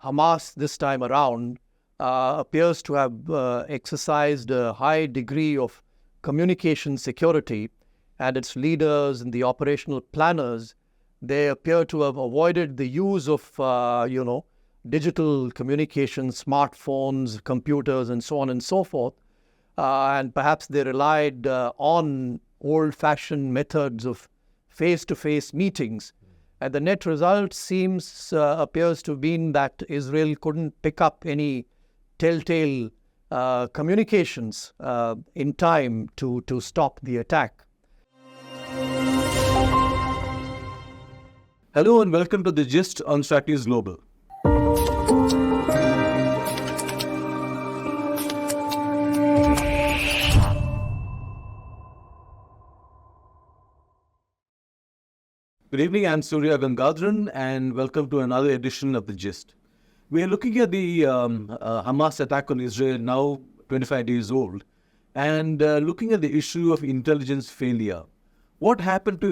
Hamas this time around appears to have exercised a high degree of communication security, and its leaders and the operational planners, they appear to have avoided the use of, digital communication, smartphones, computers, and so on and so forth. And perhaps they relied on old-fashioned methods of face-to-face meetings. And the net result appears to have been that Israel couldn't pick up any telltale communications in time to stop the attack. Hello and welcome to The Gist on Strategies Global. Good evening, I'm Surya Gangadharan and welcome to another edition of The Gist. We are looking at the Hamas attack on Israel, now 25 days old, and looking at the issue of intelligence failure. What happened to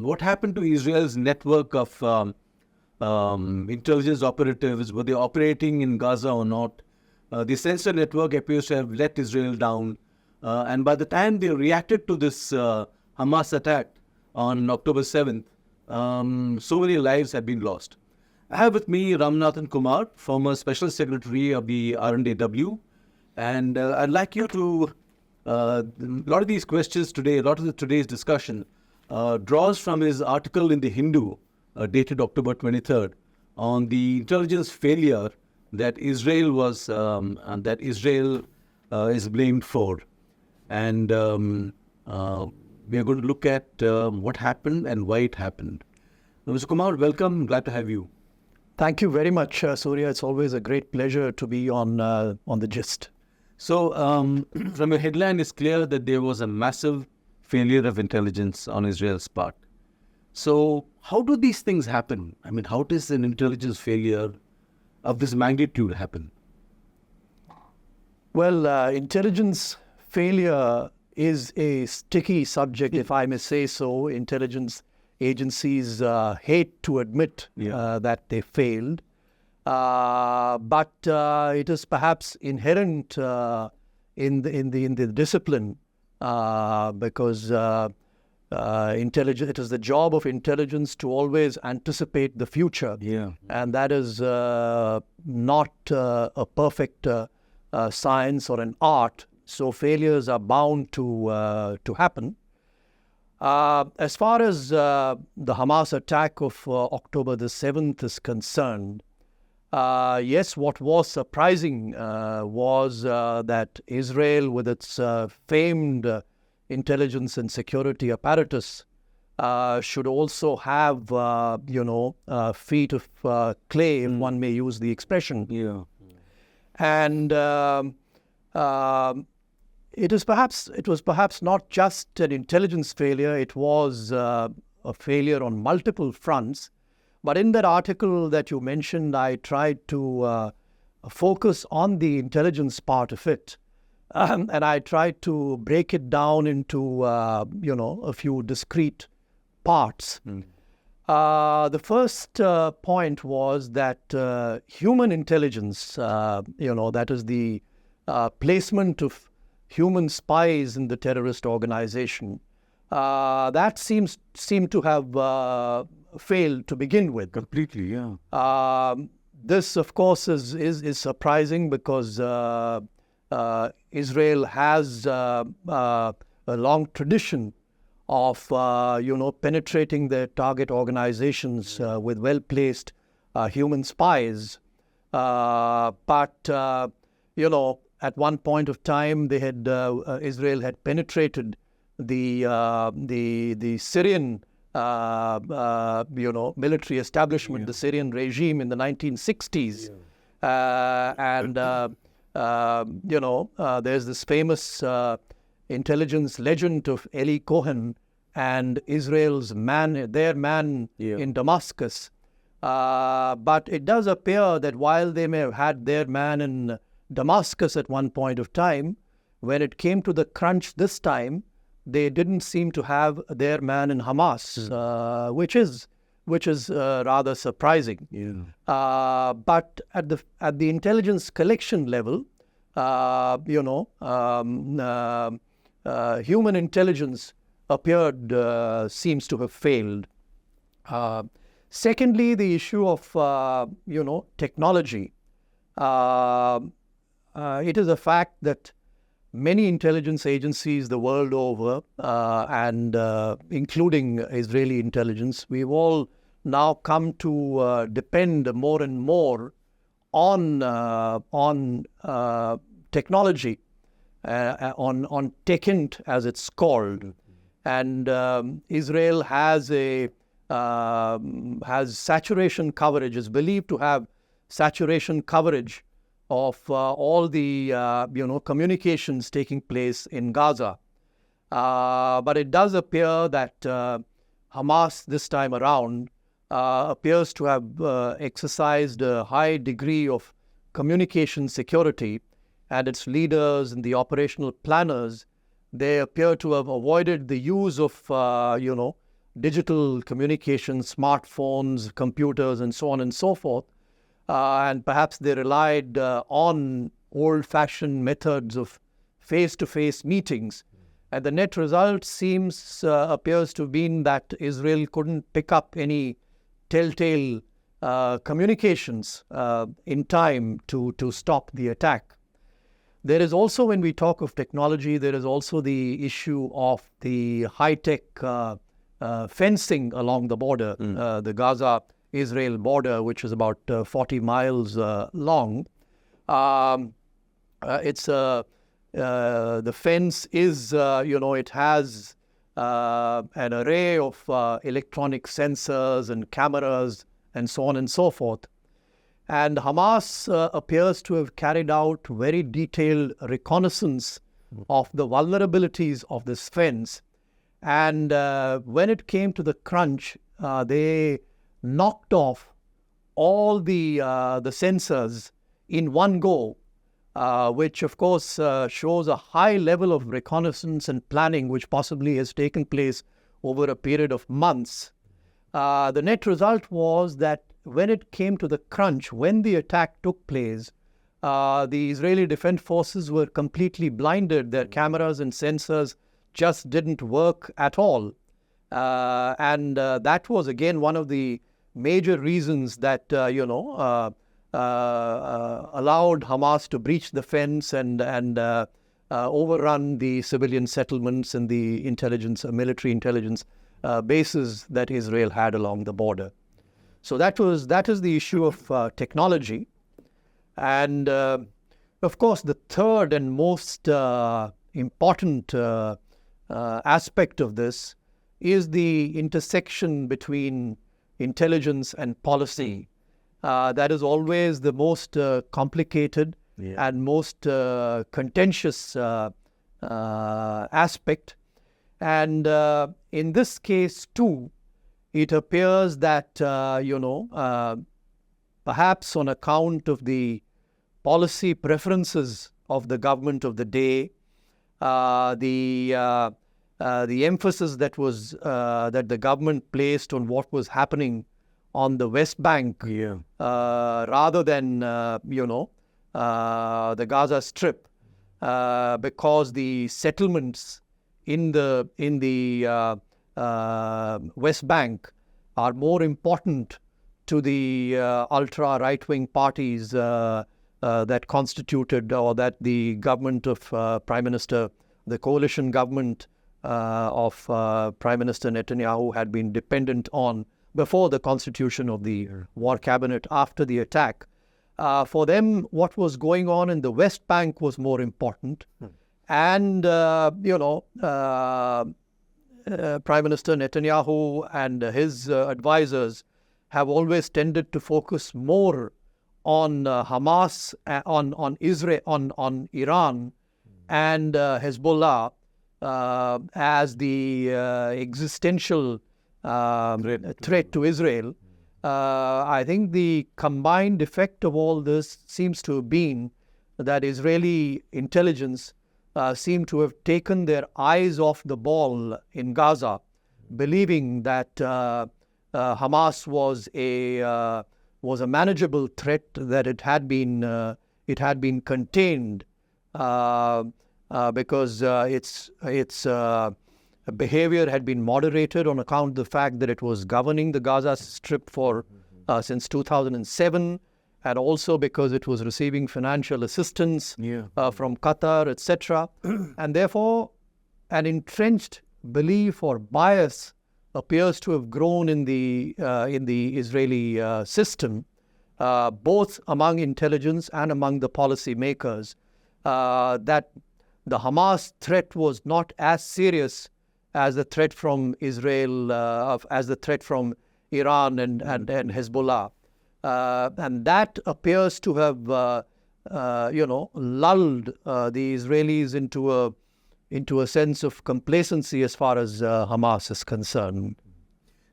what happened to Israel's network of intelligence operatives? Were they operating in Gaza or not? The sensor network appears to have let Israel down. And by the time they reacted to this Hamas attack on October 7th, so many lives have been lost. I have with me Ramanathan Kumar, former Special Secretary of the R&AW. And I'd like you to... a lot of these questions today, a lot of today's discussion draws from his article in The Hindu, dated October 23rd, on the intelligence failure that Israel is blamed for. And we are going to look at what happened and why it happened. Mr. Kumar, welcome. Glad to have you. Thank you very much, Surya. It's always a great pleasure to be on The Gist. So, from your headline, it's clear that there was a massive failure of intelligence on Israel's part. So, how do these things happen? I mean, how does an intelligence failure of this magnitude happen? Well, intelligence failure is a sticky subject, if I may say so. Intelligence agencies hate to admit that they failed. But it is perhaps inherent in the discipline because it is the job of intelligence to always anticipate the future, and that is not a perfect science or an art. So failures are bound to happen. As far as the Hamas attack of October the 7th is concerned, yes, what was surprising was that Israel, with its famed intelligence and security apparatus, should also have, feet of clay, if one may use the expression. And it was perhaps not just an intelligence failure; it was a failure on multiple fronts. But in that article that you mentioned, I tried to focus on the intelligence part of it. And I tried to break it down into, a few discrete parts. The first point was that human intelligence, that is the placement of human spies in the terrorist organization, that seemed to have failed to begin with. Completely, This, of course, is surprising because Israel has a long tradition of, penetrating their target organizations with well-placed human spies. But at one point of time, Israel had penetrated the Syrian military establishment, the Syrian regime in the 1960s. There's this famous intelligence legend of Eli Cohen and Israel's their man in Damascus. But it does appear that while they may have had their man in Damascus at one point of time, when it came to the crunch this time, they didn't seem to have their man in Hamas, which is which is rather surprising. But at the intelligence collection level, human intelligence seems to have failed. Secondly, the issue of technology. It is a fact that many intelligence agencies the world over, and including Israeli intelligence, we've all now come to depend more and more on technology, on techint as it's called, and Israel has saturation coverage, is believed to have saturation coverage of all the communications taking place in Gaza. But it does appear that Hamas this time around appears to have exercised a high degree of communication security, and its leaders and the operational planners, they appear to have avoided the use of digital communication, smartphones, computers, and so on and so forth. And perhaps they relied on old-fashioned methods of face-to-face meetings. And the net result appears to have been that Israel couldn't pick up any telltale communications in time to stop the attack. There is also, when we talk of technology, there is also the issue of the high-tech fencing along the border, the Gaza-Israel border, which is about 40 miles long. The fence is, it has an array of electronic sensors and cameras and so on and so forth. And Hamas appears to have carried out very detailed reconnaissance of the vulnerabilities of this fence. And when it came to the crunch, they knocked off all the sensors in one go, which of course shows a high level of reconnaissance and planning which possibly has taken place over a period of months. The net result was that when it came to the crunch, when the attack took place, the Israeli Defense Forces were completely blinded. Their cameras and sensors just didn't work at all. And that was, again, one of the major reasons that, allowed Hamas to breach the fence and overrun the civilian settlements and the military intelligence bases that Israel had along the border. So that is the issue of technology. And of course, the third and most important aspect of this is the intersection between intelligence and policy. That is always the most complicated and most contentious aspect. And in this case too, it appears that, perhaps on account of the policy preferences of the government of the day, the emphasis that the government placed on what was happening on the West Bank, rather than the Gaza Strip, because the settlements in the West Bank are more important to the ultra right-wing parties that constituted, or that the government of the coalition government of Prime Minister Netanyahu had been dependent on before the constitution of the war cabinet after the attack. For them, what was going on in the West Bank was more important. And, Prime Minister Netanyahu and his advisors have always tended to focus more on Hamas, on Israel, on Iran and Hezbollah as the existential threat to Israel. I think the combined effect of all this seems to have been that Israeli intelligence seem to have taken their eyes off the ball in Gaza, believing that Hamas was a manageable threat, that it had been contained because its behavior had been moderated on account of the fact that it was governing the Gaza Strip since 2007, and also because it was receiving financial assistance from Qatar, etc. And therefore, an entrenched belief or bias appears to have grown in the Israeli system, both among intelligence and among the policy makers, that the Hamas threat was not as serious as the threat from Israel, as the threat from Iran and Hezbollah. And that appears to have, lulled the Israelis into a sense of complacency as far as Hamas is concerned.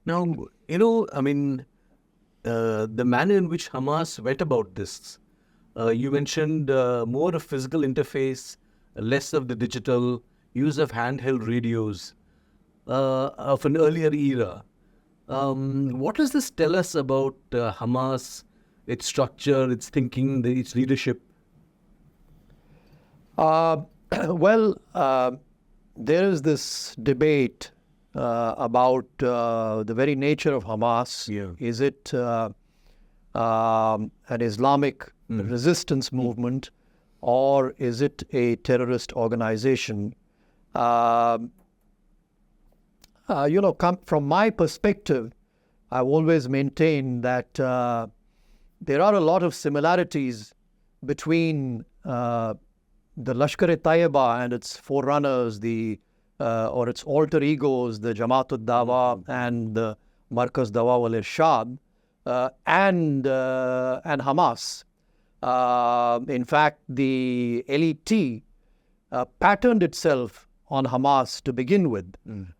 Now, the manner in which Hamas went about this, you mentioned more of physical interface, less of the digital, use of handheld radios of an earlier era. What does this tell us about Hamas, its structure, its thinking, its leadership? Well, there is this debate about the very nature of Hamas. Is it an Islamic resistance movement, or is it a terrorist organization? From my perspective, I've always maintained that there are a lot of similarities between the Lashkar-e-Toiba and its forerunners, or its alter egos, the Jamaat-ud-Dawa and the Markaz-Dawa wal-Irshad, and Hamas. In fact, the LET patterned itself on Hamas to begin with.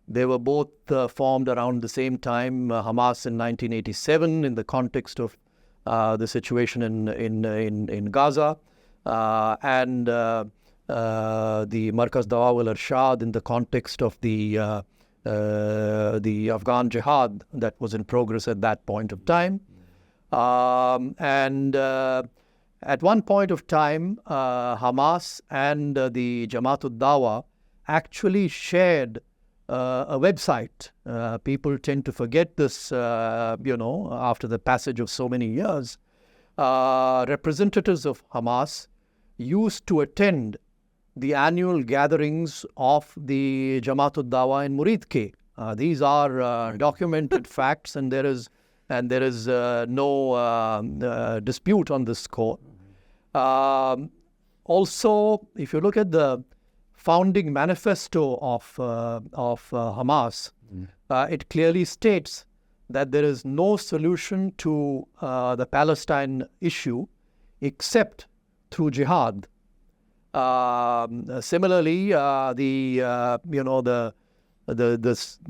They were both formed around the same time. Hamas in 1987 in the context of the situation in Gaza, and the Markaz-Dawa wal-Irshad in the context of the Afghan jihad that was in progress at that point of time. At one point of time, Hamas and the Jamaat-ud-Dawa actually shared a website. People tend to forget this, after the passage of so many years. Representatives of Hamas used to attend the annual gatherings of the Jamaat-ud-Dawa in Muridke. These are documented facts, and there is no dispute on this score. Also, if you look at the founding manifesto of Hamas, it clearly states that there is no solution to the Palestine issue except through jihad. Similarly, the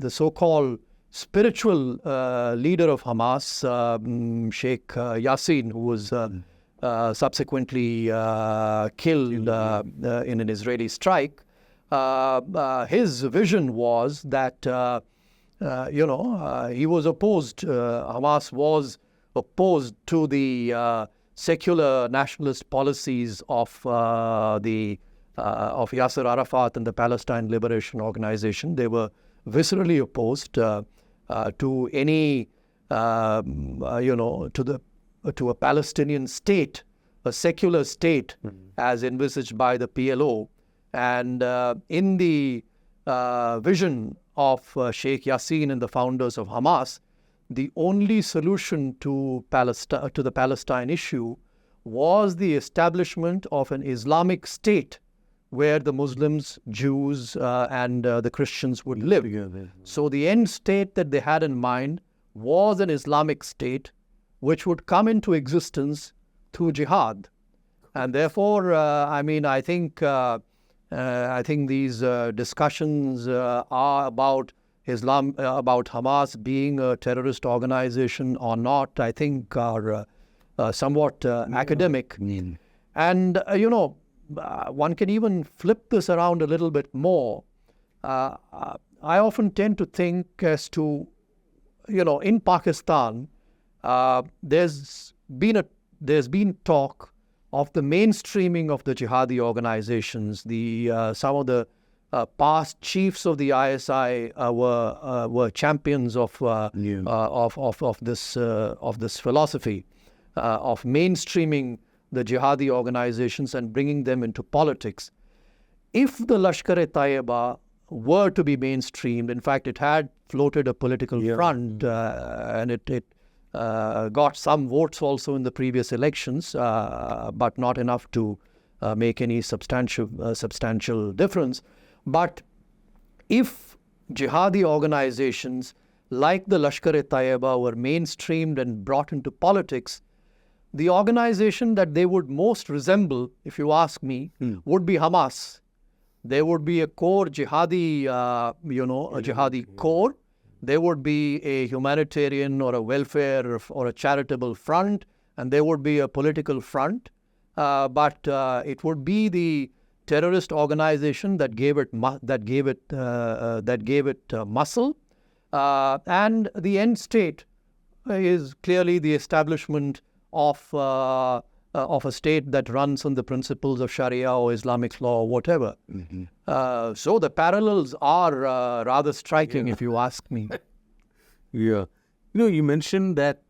so-called spiritual leader of Hamas, Sheikh Yassin, who was subsequently killed in an Israeli strike, his vision was that he was opposed. Hamas was opposed to the secular nationalist policies of Yasser Arafat and the Palestine Liberation Organization. They were viscerally opposed to any, to a Palestinian state, a secular state, as envisaged by the PLO. And in the vision of Sheikh Yassin and the founders of Hamas, the only solution to the Palestine issue was the establishment of an Islamic state where the Muslims, Jews, and the Christians would live. So the end state that they had in mind was an Islamic state which would come into existence through jihad. And therefore, I think these discussions are about about Hamas being a terrorist organization or not, I think are somewhat academic. And, one can even flip this around a little bit more. I often tend to think as to in Pakistan, there's been talk of the mainstreaming of the jihadi organizations. Some of the past chiefs of the ISI were champions of this philosophy of mainstreaming the jihadi organizations and bringing them into politics. If the Lashkar-e-Toiba were to be mainstreamed, in fact, it had floated a political front, and it got some votes also in the previous elections, but not enough to make any substantial difference. But if jihadi organizations like the Lashkar-e-Toiba were mainstreamed and brought into politics, the organization that they would most resemble, if you ask me, would be Hamas. There would be a core jihadi, a jihadi core. There would be a humanitarian or a welfare or a charitable front, and there would be a political front. But it would be the terrorist organization that gave it muscle, and the end state is clearly the establishment of a state that runs on the principles of Sharia or Islamic law or whatever. So the parallels are rather striking, if you ask me. Yeah. You mentioned that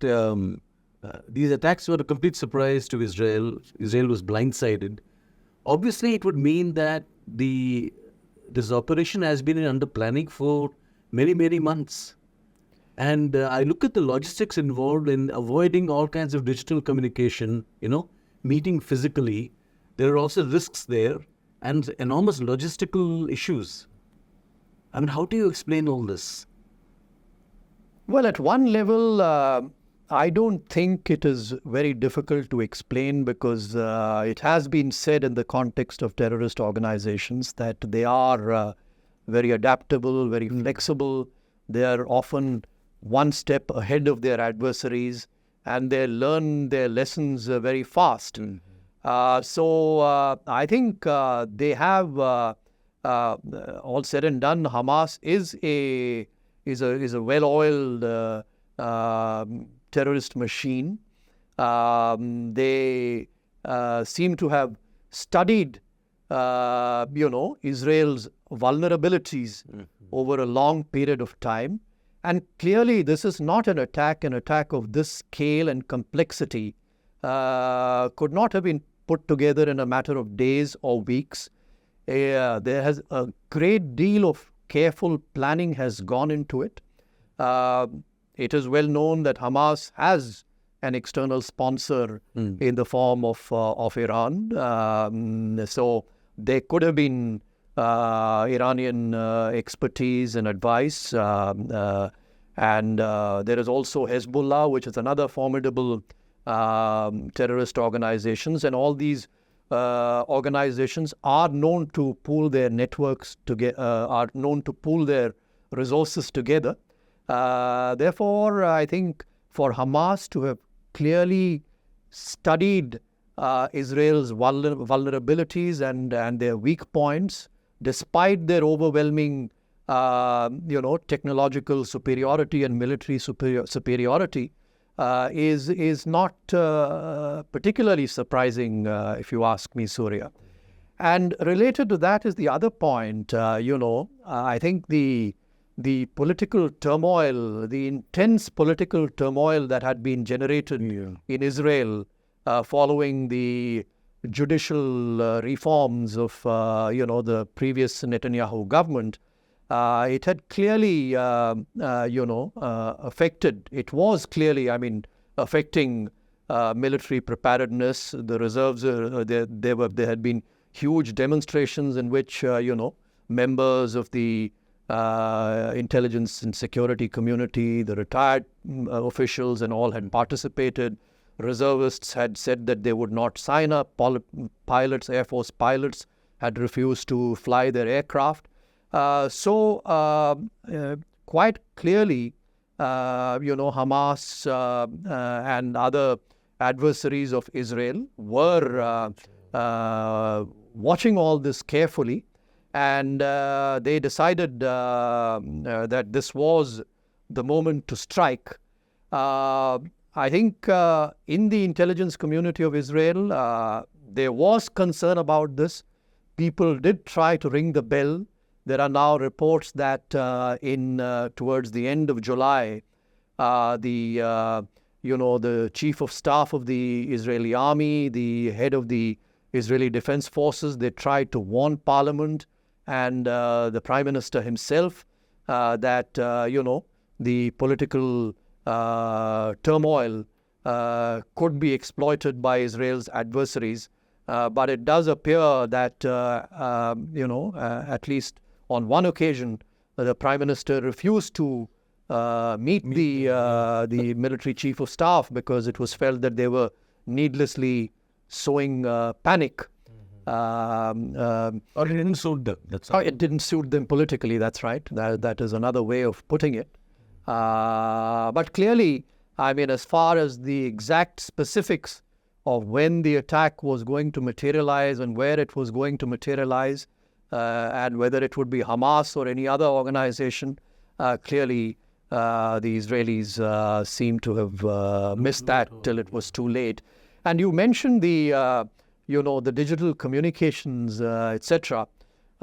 these attacks were a complete surprise to Israel. Israel was blindsided. Obviously, it would mean that this operation has been under planning for many, many months. And I look at the logistics involved in avoiding all kinds of digital communication, meeting physically. There are also risks there and enormous logistical issues. I mean, how do you explain all this? Well, at one level, I don't think it is very difficult to explain, because it has been said in the context of terrorist organizations that they are very adaptable, very flexible. They are often one step ahead of their adversaries, and they learn their lessons very fast. So I think they have, all said and done, Hamas is a well-oiled terrorist machine. They seem to have studied, Israel's vulnerabilities over a long period of time. And clearly, this is not an attack of this scale and complexity could not have been put together in a matter of days or weeks. There has a great deal of careful planning has gone into it. It is well known that Hamas has an external sponsor in the form of Iran. So there could have been Iranian expertise and advice. And there is also Hezbollah, which is another formidable terrorist organizations. And all these organizations are known to pool their networks together, are known to pool their resources together. Therefore, I think for Hamas to have clearly studied Israel's vulnerabilities and their weak points, despite their overwhelming, technological superiority and military superiority, is not particularly surprising, if you ask me, Surya. And related to that is the other point. I think the political turmoil, the intense political turmoil that had been generated in Israel following the judicial reforms of, the previous Netanyahu government, it had clearly, affected, it was clearly, affecting military preparedness. The reserves, there had been huge demonstrations in which, members of the intelligence and security community, the retired officials and all had participated. Reservists had said that they would not sign up. Pilots, Air Force pilots, had refused to fly their aircraft. So quite clearly, Hamas and other adversaries of Israel were watching all this carefully, and they decided that this was the moment to strike. I think in the intelligence community of Israel, there was concern about this. People did try to ring the bell. There are now reports that towards the end of July, the chief of staff of the Israeli army, the head of the Israeli Defense Forces, they tried to warn Parliament and the Prime Minister himself that the political turmoil could be exploited by Israel's adversaries. But it does appear that, at least on one occasion, the Prime Minister refused to meet the military chief of staff because it was felt that they were needlessly sowing panic. Or it didn't suit them. It didn't suit them politically, that's right. That is another way of putting it. But clearly, I mean, as far as the exact specifics of when the attack was going to materialize and where it was going to materialize, and whether it would be Hamas or any other organization, clearly the Israelis seem to have missed that till it was too late. And you mentioned the digital communications, etc.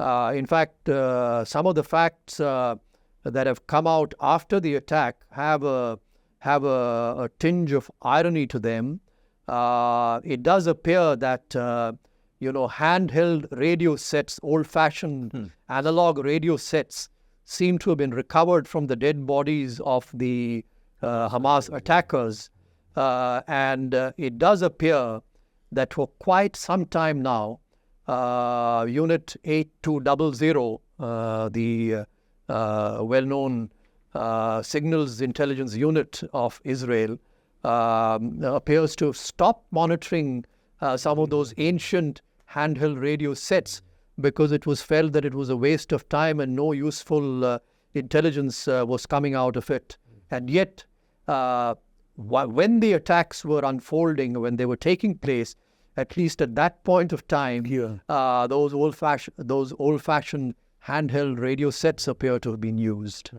In fact, some of the facts that have come out after the attack have a tinge of irony to them. It does appear that handheld radio sets, old-fashioned analog radio sets, seem to have been recovered from the dead bodies of the Hamas attackers, and it does appear that for quite some time now, Unit 8200, the well-known signals intelligence unit of Israel, appears to have stopped monitoring some of those ancient handheld radio sets because it was felt that it was a waste of time and no useful intelligence was coming out of it. And yet, when the attacks were unfolding, when they were taking place, at least at that point of time, those old-fashioned handheld radio sets appear to have been used.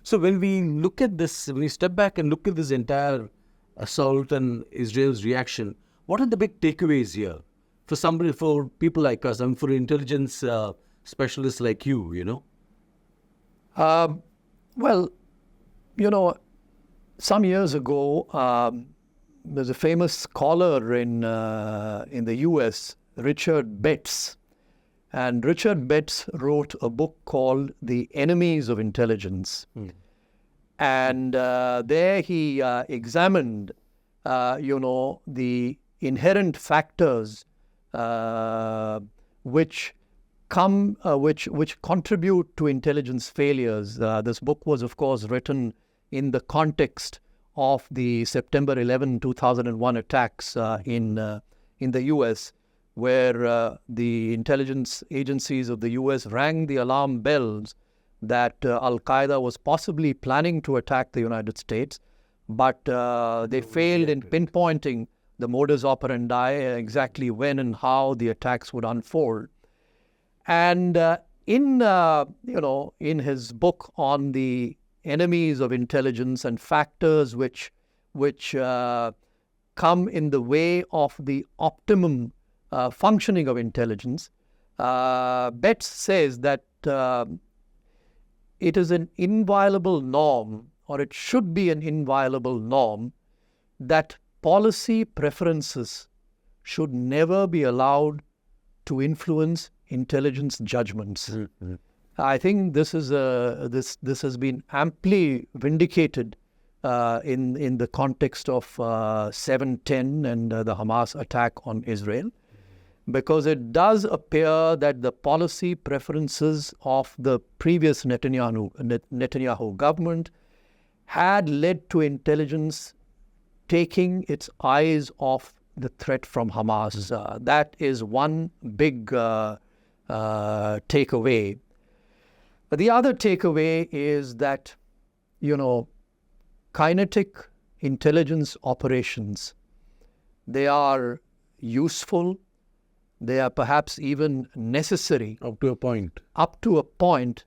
So when we look at this, when we step back and look at this entire assault and Israel's reaction, what are the big takeaways here for people like us and for intelligence specialists like you? Well, some years ago, there's a famous scholar in the U.S., Richard Betts. And Richard Betts wrote a book called The Enemies of Intelligence. And there he examined, the inherent factors which contribute to intelligence failures. This book was, of course, written in the context of the September 11, 2001 attacks in the U.S., where the intelligence agencies of the U.S. rang the alarm bells that Al-Qaeda was possibly planning to attack the United States, but they failed in pinpointing the modus operandi, exactly when and how the attacks would unfold. And in his book on the enemies of intelligence and factors which come in the way of the optimum functioning of intelligence, Betts says that it is an inviolable norm, or it should be an inviolable norm, that policy preferences should never be allowed to influence intelligence judgments. I think this is this has been amply vindicated in the context of 7/10 and the Hamas attack on Israel, because it does appear that the policy preferences of the previous Netanyahu government had led to intelligence taking its eyes off the threat from Hamas. That is one big takeaway. The other takeaway is that, kinetic intelligence operations, they are useful, they are perhaps even necessary. Up to a point.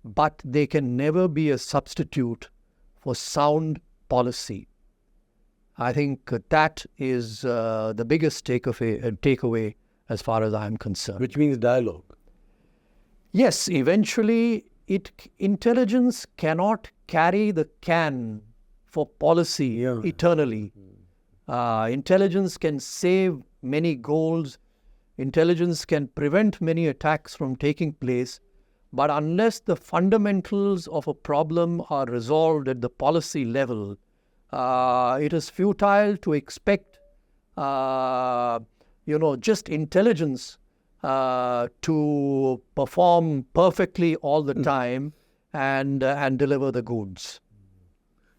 But they can never be a substitute for sound policy. I think that is the biggest takeaway as far as I'm concerned. Which means dialogue. Yes, eventually intelligence cannot carry the can for policy eternally. Intelligence can save many goals. Intelligence can prevent many attacks from taking place. But unless the fundamentals of a problem are resolved at the policy level, it is futile to expect, just intelligence to perform perfectly all the time and deliver the goods.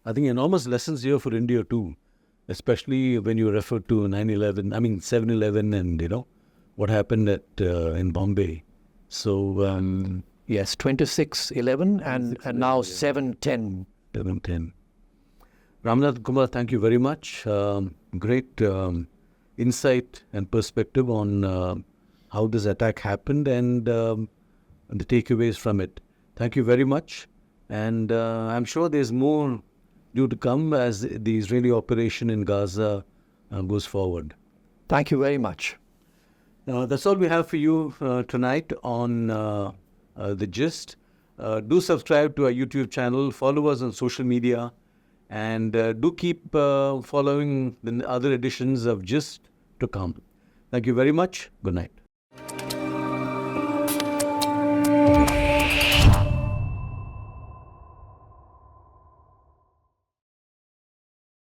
I think enormous lessons here for India too, especially when you refer to 9/11, 7/11 and, what happened in Bombay. So... Yes, 26/11 and now 7/10. 7/10. Ramanathan Kumar, thank you very much. Great insight and perspective on how this attack happened and the takeaways from it. Thank you very much. And I'm sure there's more due to come as the Israeli operation in Gaza goes forward. Thank you very much. That's all we have for you tonight on The Gist. Do subscribe to our YouTube channel, follow us on social media, and do keep following the other editions of Gist to come. Thank you very much. Good night.